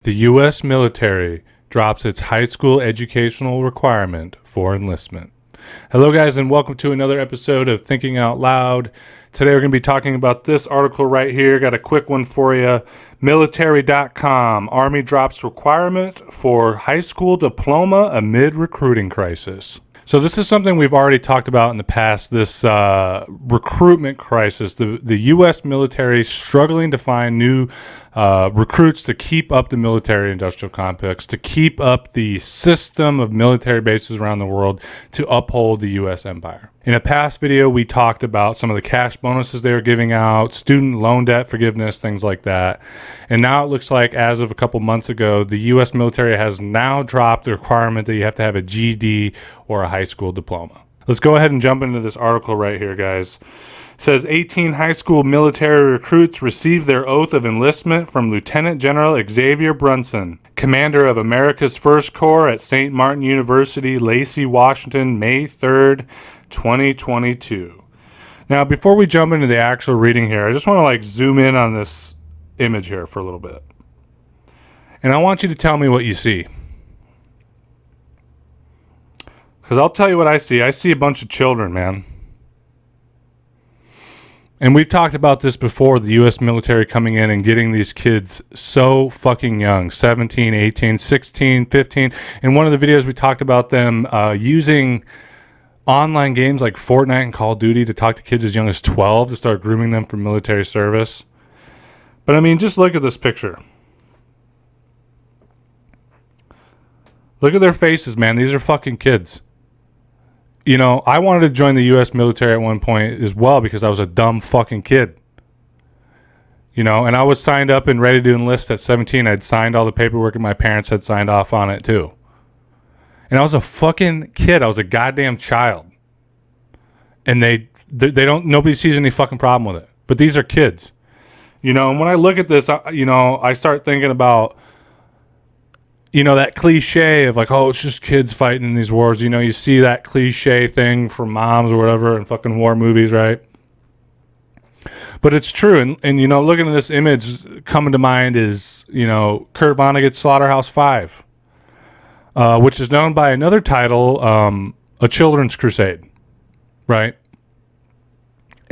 The U.S. military drops its high school educational requirement for enlistment. Hello, guys, and welcome to another episode of Thinking Out Loud. Today, we're going to be talking about this article right here. Got a quick one for you. Military.com. Army drops requirement for high school diploma amid recruiting crisis. So this is something we've already talked about in the past, this recruitment crisis. The U.S. military struggling to find new recruits to keep up the military-industrial complex, to keep up the system of military bases around the world, to uphold the U.S. empire. In a past video, we talked about some of the cash bonuses they were giving out, student loan debt forgiveness, things like that. And now it looks like, as of a couple months ago, the U.S. military has now dropped the requirement that you have to have a GED or a high school diploma. Let's go ahead and jump into this article right here, guys. It says 18 high school military recruits received their oath of enlistment from Lieutenant General Xavier Brunson, commander of America's First Corps at St. Martin University, Lacey, Washington, May 3rd, 2022. Now, before we jump into the actual reading here, I just want to zoom in on this image here for a little bit. And I want you to tell me what you see. Because I'll tell you what I see. I see a bunch of children, man. And we've talked about this before, the U.S. military coming in and getting these kids so fucking young, 17, 18, 16, 15. In one of the videos, we talked about them using online games like Fortnite and Call of Duty to talk to kids as young as 12 to start grooming them for military service. But I mean, just look at this picture. Look at their faces, man. These are fucking kids. You know, I wanted to join the U.S. military at one point as well because I was a dumb fucking kid. You know, and I was signed up and ready to enlist at 17. I'd signed all the paperwork and my parents had signed off on it too. And I was a fucking kid. I was a goddamn child. And they don't, nobody sees any fucking problem with it. But these are kids. You know, and when I look at this, I start thinking about, that cliche of oh, it's just kids fighting in these wars. You see that cliche thing from moms or whatever in fucking war movies, right? But it's true. And looking at this image, coming to mind is, Kurt Vonnegut's Slaughterhouse 5. Which is known by another title, A Children's Crusade, right?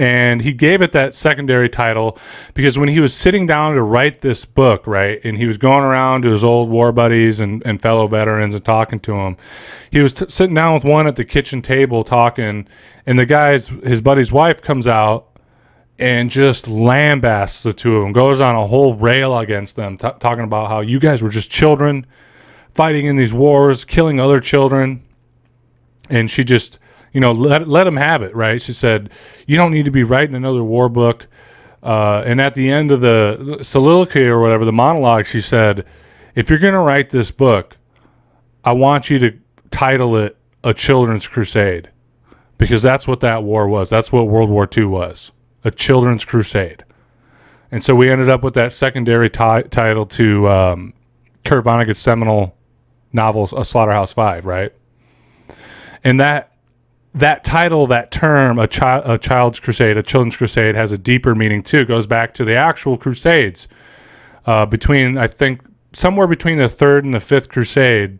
And he gave it that secondary title because when he was sitting down to write this book, right, and he was going around to his old war buddies and fellow veterans and talking to them, he was sitting down with one at the kitchen table talking, and his buddy's wife comes out and just lambasts the two of them, goes on a whole rail against them, talking about how you guys were just children fighting in these wars, killing other children. And she just, let them have it, right? She said, you don't need to be writing another war book. And at the end of the soliloquy or whatever, the monologue, she said, if you're going to write this book, I want you to title it A Children's Crusade. Because that's what that war was. That's what World War II was. A Children's Crusade. And so we ended up with that secondary title to Kurt Vonnegut's seminal novel, A Slaughterhouse 5, right? And that title, that term, a child's crusade, a children's crusade, has a deeper meaning too. It goes back to the actual crusades. I think, somewhere between the third and the fifth crusade,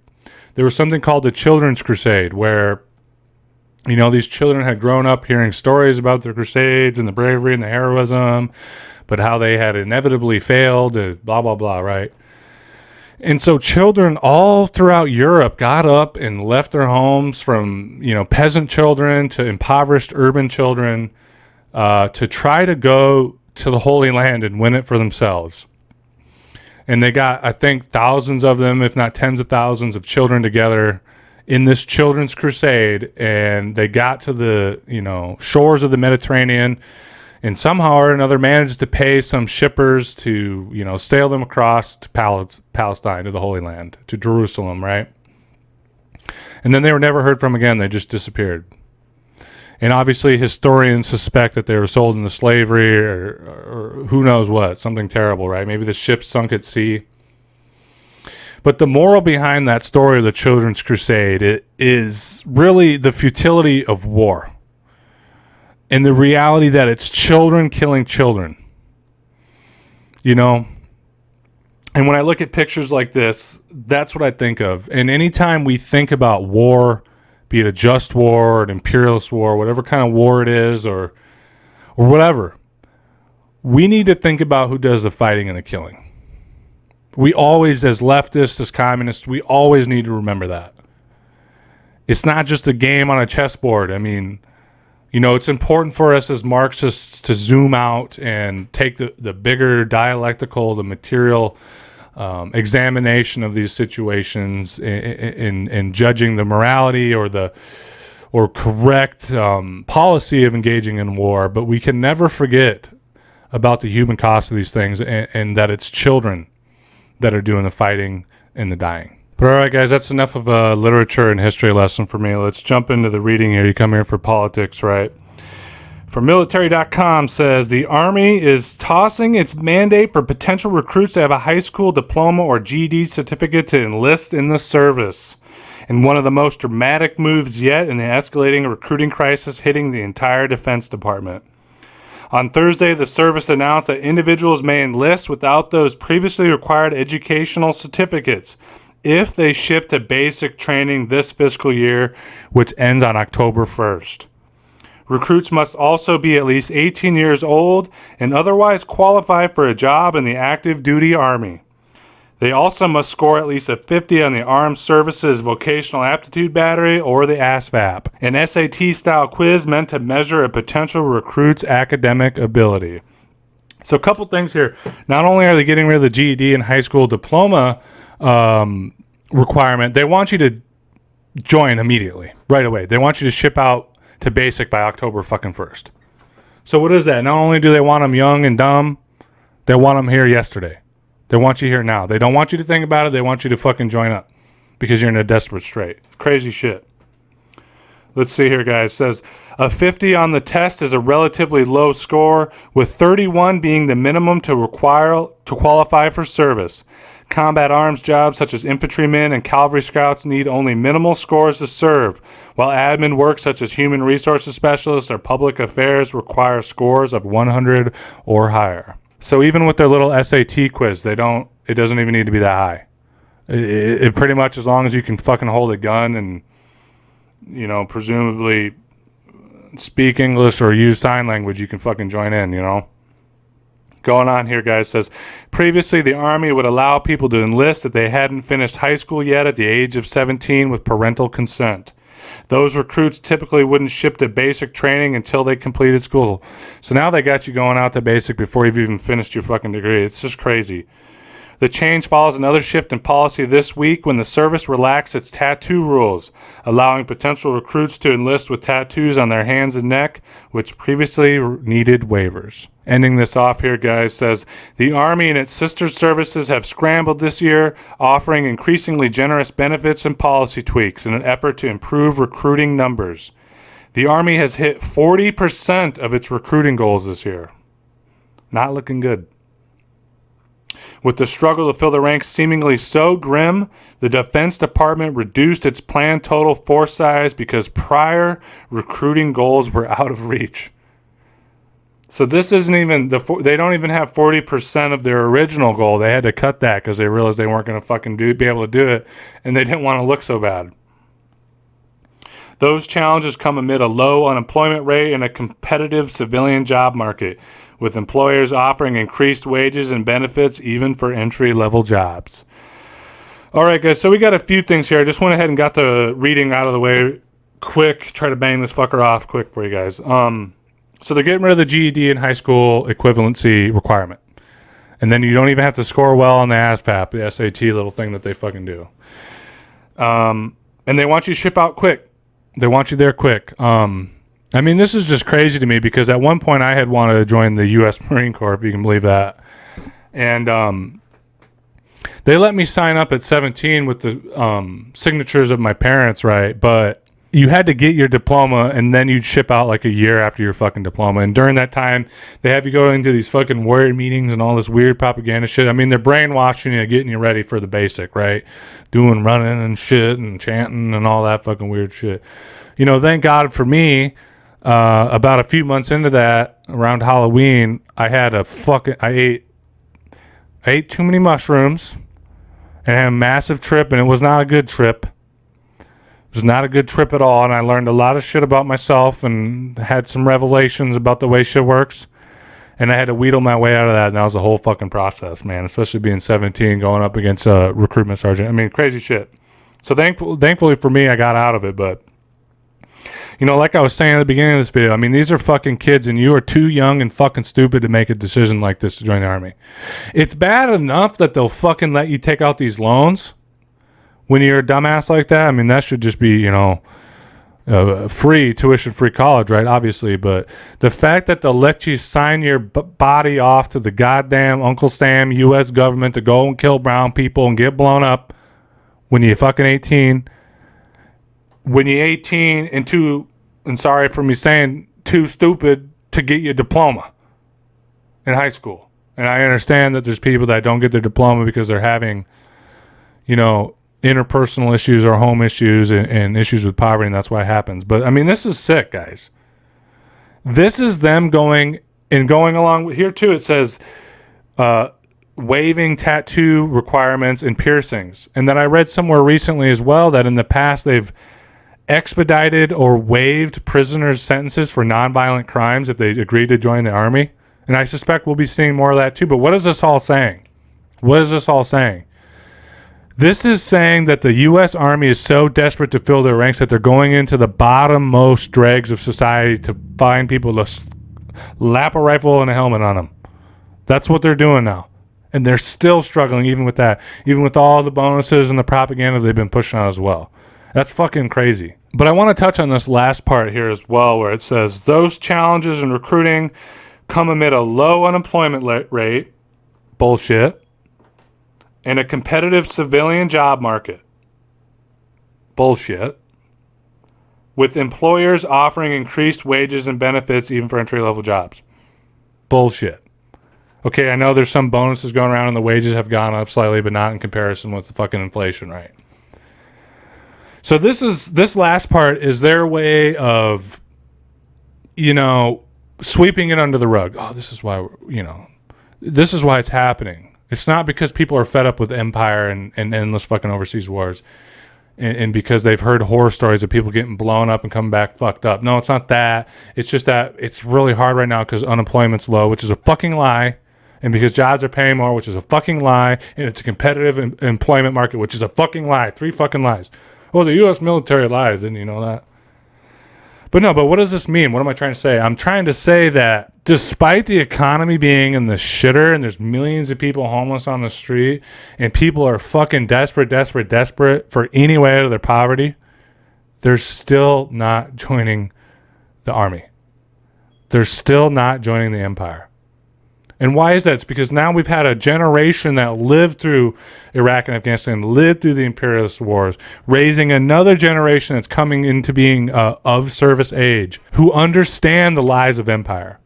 there was something called the Children's Crusade, where, these children had grown up hearing stories about the crusades and the bravery and the heroism, but how they had inevitably failed, blah, blah, blah, right? And so children all throughout Europe got up and left their homes, from, peasant children to impoverished urban children, to try to go to the Holy Land and win it for themselves. And they got, I think, thousands of them, if not tens of thousands of children together in this children's crusade. And they got to the, shores of the Mediterranean, and somehow or another managed to pay some shippers to, sail them across to Palestine, to the Holy Land, to Jerusalem, right? And then they were never heard from again. They just disappeared. And obviously historians suspect that they were sold into slavery or who knows what, something terrible, right? Maybe the ship sunk at sea. But the moral behind that story of the Children's Crusade is really the futility of war. And the reality that it's children killing children. And when I look at pictures like this, that's what I think of. And anytime we think about war, be it a just war, an imperialist war, whatever kind of war it is, or whatever, we need to think about who does the fighting and the killing. We always, as leftists, as communists, we always need to remember that. It's not just a game on a chessboard. I mean, you know, it's important for us as Marxists to zoom out and take the bigger dialectical, the material examination of these situations in judging the morality or correct policy of engaging in war. But we can never forget about the human cost of these things, and that it's children that are doing the fighting and the dying. But all right, guys, that's enough of a literature and history lesson for me. Let's jump into the reading here. You come here for politics, right? For military.com says, the Army is tossing its mandate for potential recruits to have a high school diploma or GED certificate to enlist in the service. In one of the most dramatic moves yet in the escalating recruiting crisis hitting the entire Defense Department. On Thursday, the service announced that individuals may enlist without those previously required educational certificates if they ship to basic training this fiscal year, which ends on October 1st. Recruits must also be at least 18 years old and otherwise qualify for a job in the active duty Army. They also must score at least a 50 on the Armed Services Vocational Aptitude Battery or the ASVAB, an SAT-style quiz meant to measure a potential recruit's academic ability. So a couple things here. Not only are they getting rid of the GED and high school diploma requirement, they want you to join immediately, right away. They want you to ship out to basic by October fucking 1st. So what is that? Not only do they want them young and dumb, they want them here yesterday. They want you here now. They don't want you to think about it. They want you to fucking join up because you're in a desperate strait. Crazy shit. Let's see here, guys. It says a 50 on the test is a relatively low score, with 31 being the minimum to qualify for service. Combat arms jobs such as infantrymen and cavalry scouts need only minimal scores to serve, while admin work such as human resources specialists or public affairs require scores of 100 or higher. So even with their little SAT quiz, it doesn't even need to be that high. It pretty much, as long as you can fucking hold a gun and, you know, presumably speak English or use sign language, you can fucking join in, you know. Going on here, guys, says, previously the Army would allow people to enlist if they hadn't finished high school yet at the age of 17 with parental consent. Those recruits typically wouldn't ship to basic training until they completed school. So now they got you going out to basic before you've even finished your fucking degree. It's just crazy. The change follows another shift in policy this week when the service relaxed its tattoo rules, allowing potential recruits to enlist with tattoos on their hands and neck, which previously needed waivers. Ending this off here, guys, says, the Army and its sister services have scrambled this year, offering increasingly generous benefits and policy tweaks in an effort to improve recruiting numbers. The Army has hit 40% of its recruiting goals this year. Not looking good. With the struggle to fill the ranks seemingly so grim, the Defense Department reduced its planned total force size because prior recruiting goals were out of reach. So this isn't even, they don't even have 40% of their original goal. They had to cut that because they realized they weren't going to fucking be able to do it, and they didn't want to look so bad. Those challenges come amid a low unemployment rate and a competitive civilian job market, with employers offering increased wages and benefits even for entry-level jobs. All right, guys, so we got a few things here. I just went ahead and got the reading out of the way quick. Try to bang this fucker off quick for you guys. So they're getting rid of the GED and high school equivalency requirement. And then you don't even have to score well on the ASVAB, the SAT little thing that they fucking do. And they want you to ship out quick. They want you there quick. I mean, this is just crazy to me because at one point I had wanted to join the U.S. Marine Corps, if you can believe that. And they let me sign up at 17 with the signatures of my parents, right? But you had to get your diploma and then you'd ship out like a year after your fucking diploma. And during that time, they have you go into these fucking warrior meetings and all this weird propaganda shit. I mean, they're brainwashing you, getting you ready for the basic, right? Doing running and shit and chanting and all that fucking weird shit. You know, thank God for me. About a few months into that, around Halloween, I ate I ate too many mushrooms and had a massive trip, and it was not a good trip. It was not a good trip at all, and I learned a lot of shit about myself and had some revelations about the way shit works, and I had to wheedle my way out of that, and that was a whole fucking process, man, especially being 17, going up against a recruitment sergeant. I mean, crazy shit. So thankfully for me, I got out of it, but you know, like I was saying at the beginning of this video, I mean, these are fucking kids, and you are too young and fucking stupid to make a decision like this to join the Army. It's bad enough that they'll fucking let you take out these loans when you're a dumbass like that. I mean, that should just be, you know, free tuition, free college, right? Obviously, but the fact that they'll let you sign your body off to the goddamn Uncle Sam U.S. government to go and kill brown people and get blown up when you're fucking 18... When you're 18 and sorry for me saying, too stupid to get your diploma in high school. And I understand that there's people that don't get their diploma because they're having, you know, interpersonal issues or home issues and issues with poverty, and that's why it happens. But, I mean, this is sick, guys. This is them going along with, here too, it says, waiving tattoo requirements and piercings. And then I read somewhere recently as well that in the past they've expedited or waived prisoners' sentences for nonviolent crimes if they agree to join the Army. And I suspect we'll be seeing more of that too. But what is this all saying? What is this all saying? This is saying that the U.S. Army is so desperate to fill their ranks that they're going into the bottommost dregs of society to find people to lap a rifle and a helmet on them. That's what they're doing now. And they're still struggling even with that, even with all the bonuses and the propaganda they've been pushing out as well. That's fucking crazy. But I want to touch on this last part here as well, where it says, those challenges in recruiting come amid a low unemployment rate, bullshit, and a competitive civilian job market, bullshit, with employers offering increased wages and benefits even for entry-level jobs. Bullshit. Okay, I know there's some bonuses going around and the wages have gone up slightly, but not in comparison with the fucking inflation, right? So this last part is their way of, you know, sweeping it under the rug. Oh, this is why, you know, this is why it's happening. It's not because people are fed up with empire and endless fucking overseas wars and because they've heard horror stories of people getting blown up and coming back fucked up. No, it's not that. It's just that it's really hard right now because unemployment's low, which is a fucking lie. And because jobs are paying more, which is a fucking lie. And it's a competitive employment market, which is a fucking lie. 3 fucking lies. Oh, the U.S. military lies. Didn't you know that? But no, but what does this mean? What am I trying to say? I'm trying to say that despite the economy being in the shitter and there's millions of people homeless on the street and people are fucking desperate for any way out of their poverty, they're still not joining the Army. They're still not joining the empire. And why is that? It's because now we've had a generation that lived through Iraq and Afghanistan, lived through the imperialist wars, raising another generation that's coming into being of service age, who understand the lies of empire,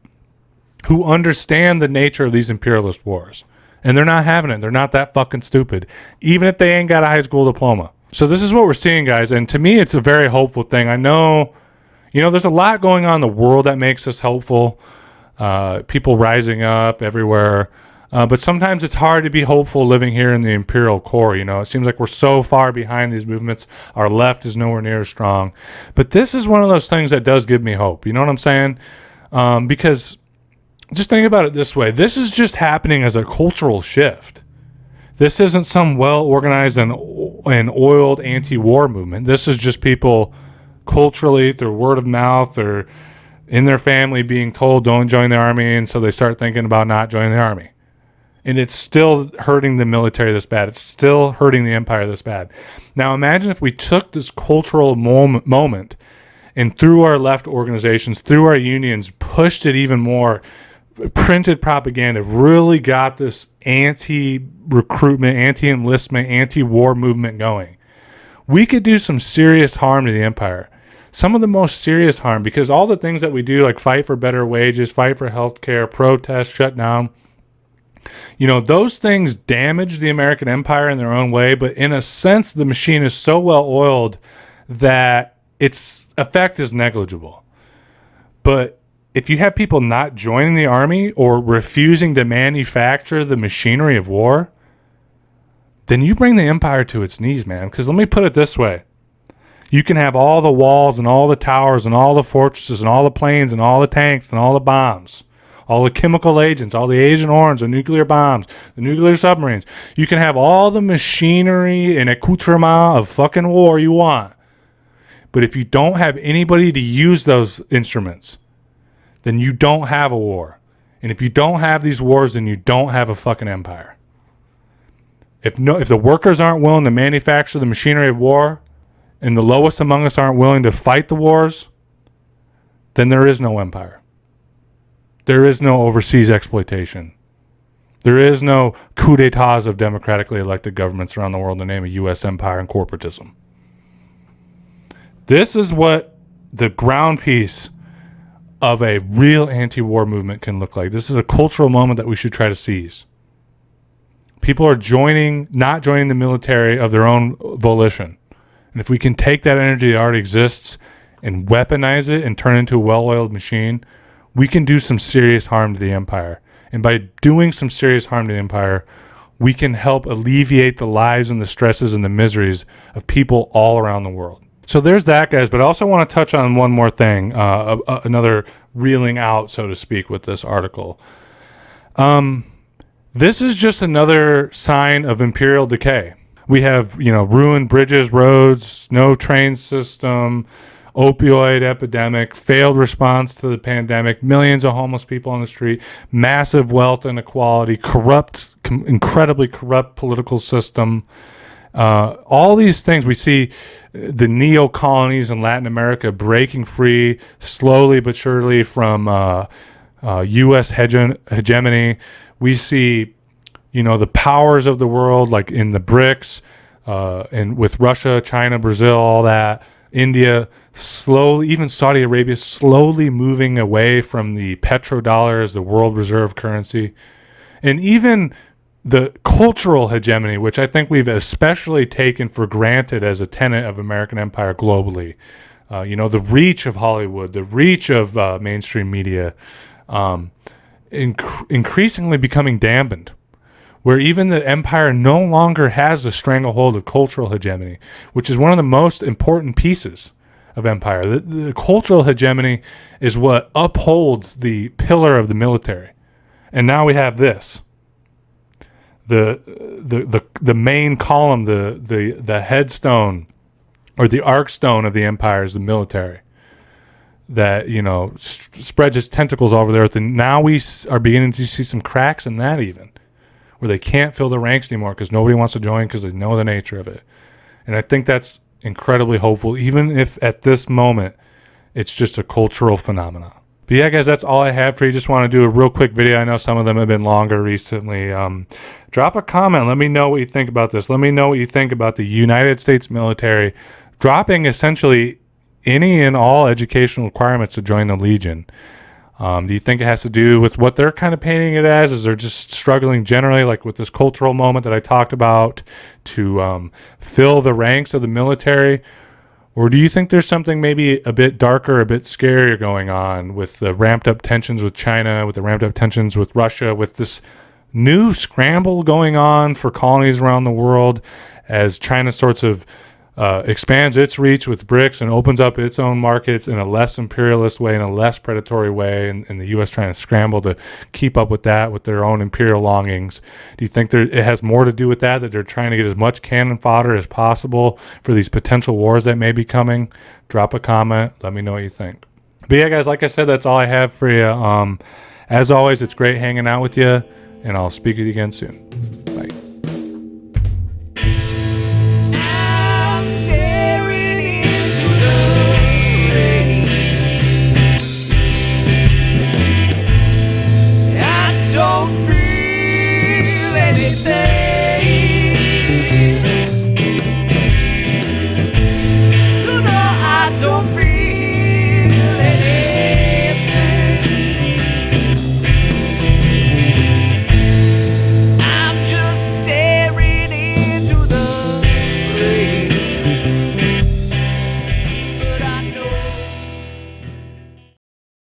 who understand the nature of these imperialist wars. And they're not having it. They're not that fucking stupid, even if they ain't got a high school diploma. So this is what we're seeing, guys. And to me, it's a very hopeful thing. I know, you know, there's a lot going on in the world that makes us hopeful. People rising up everywhere. But sometimes it's hard to be hopeful living here in the imperial core. You know, it seems like we're so far behind these movements. Our left is nowhere near as strong. But this is one of those things that does give me hope. You know what I'm saying? Because just think about it this way. This is just happening as a cultural shift. This isn't some well-organized and oiled anti-war movement. This is just people culturally, through word of mouth or in their family being told don't join the Army, and so they start thinking about not joining the Army. And it's still hurting the military this bad. It's still hurting the empire this bad. Now imagine if we took this cultural moment and through our left organizations, through our unions, pushed it even more, printed propaganda, really got this anti-recruitment, anti-enlistment, anti-war movement going. We could do some serious harm to the empire. Some of the most serious harm, because all the things that we do, like fight for better wages, fight for health care, protest, shut down, you know, those things damage the American empire in their own way, but in a sense, the machine is so well oiled that its effect is negligible. But if you have people not joining the army or refusing to manufacture the machinery of war, then you bring the empire to its knees, man. Because let me put it this way. You can have all the walls and all the towers and all the fortresses and all the planes and all the tanks and all the bombs, all the chemical agents, all the Agent Orange, the nuclear bombs, the nuclear submarines. You can have all the machinery and accoutrement of fucking war you want. But if you don't have anybody to use those instruments, then you don't have a war. And if you don't have these wars, then you don't have a fucking empire. If the workers aren't willing to manufacture the machinery of war, and the lowest among us aren't willing to fight the wars, then there is no empire. There is no overseas exploitation. There is no coup d'etats of democratically elected governments around the world in the name of U.S. empire and corporatism. This is what the ground piece of a real anti-war movement can look like. This is a cultural moment that we should try to seize. People are not joining the military of their own volition. And if we can take that energy that already exists and weaponize it and turn it into a well-oiled machine, we can do some serious harm to the empire. And by doing some serious harm to the empire, we can help alleviate the lives and the stresses and the miseries of people all around the world. So there's that, guys. But I also want to touch on one more thing, another reeling out, so to speak, with this article. This is just another sign of imperial decay. We have, ruined bridges, roads, no train system, opioid epidemic, failed response to the pandemic, millions of homeless people on the street, massive wealth inequality, incredibly corrupt political system. All these things we see, the neo-colonies in Latin America breaking free slowly but surely from U.S. hegemony. We see, the powers of the world, like in the BRICS, and with Russia, China, Brazil, all that, India, slowly, even Saudi Arabia, slowly moving away from the petrodollar as the world reserve currency. And even the cultural hegemony, which I think we've especially taken for granted as a tenet of American empire globally. The reach of Hollywood, the reach of mainstream media, increasingly becoming dampened, where even the empire no longer has a stranglehold of cultural hegemony, which is one of the most important pieces of empire. The cultural hegemony is what upholds the pillar of the military. And now we have this. The main column, the headstone or the archstone of the empire is the military that, spreads its tentacles over the earth. And now we are beginning to see some cracks in that, even where they can't fill the ranks anymore because nobody wants to join because they know the nature of it. And I think that's incredibly hopeful, even if at this moment it's just a cultural phenomenon. But yeah, guys, that's all I have for you. Just want to do a real quick video. I know some of them have been longer recently. Drop a comment. Let me know what you think about this. Let me know what you think about the United States military dropping essentially any and all educational requirements to join the Legion. Do you think it has to do with what they're kind of painting it as? Is they're just struggling generally, like with this cultural moment that I talked about, to fill the ranks of the military? Or do you think there's something maybe a bit darker, a bit scarier going on with the ramped up tensions with China, with the ramped up tensions with Russia, with this new scramble going on for colonies around the world as China sorts of expands its reach with BRICS and opens up its own markets in a less imperialist way, in a less predatory way, and the U.S. trying to scramble to keep up with that, with their own imperial longings? Do you think it has more to do with that they're trying to get as much cannon fodder as possible for these potential wars that may be coming? Drop a comment. Let me know what you think. But yeah, guys, like I said, that's all I have for you. As always, it's great hanging out with you, and I'll speak with you again soon. Bye. Don't feel anything.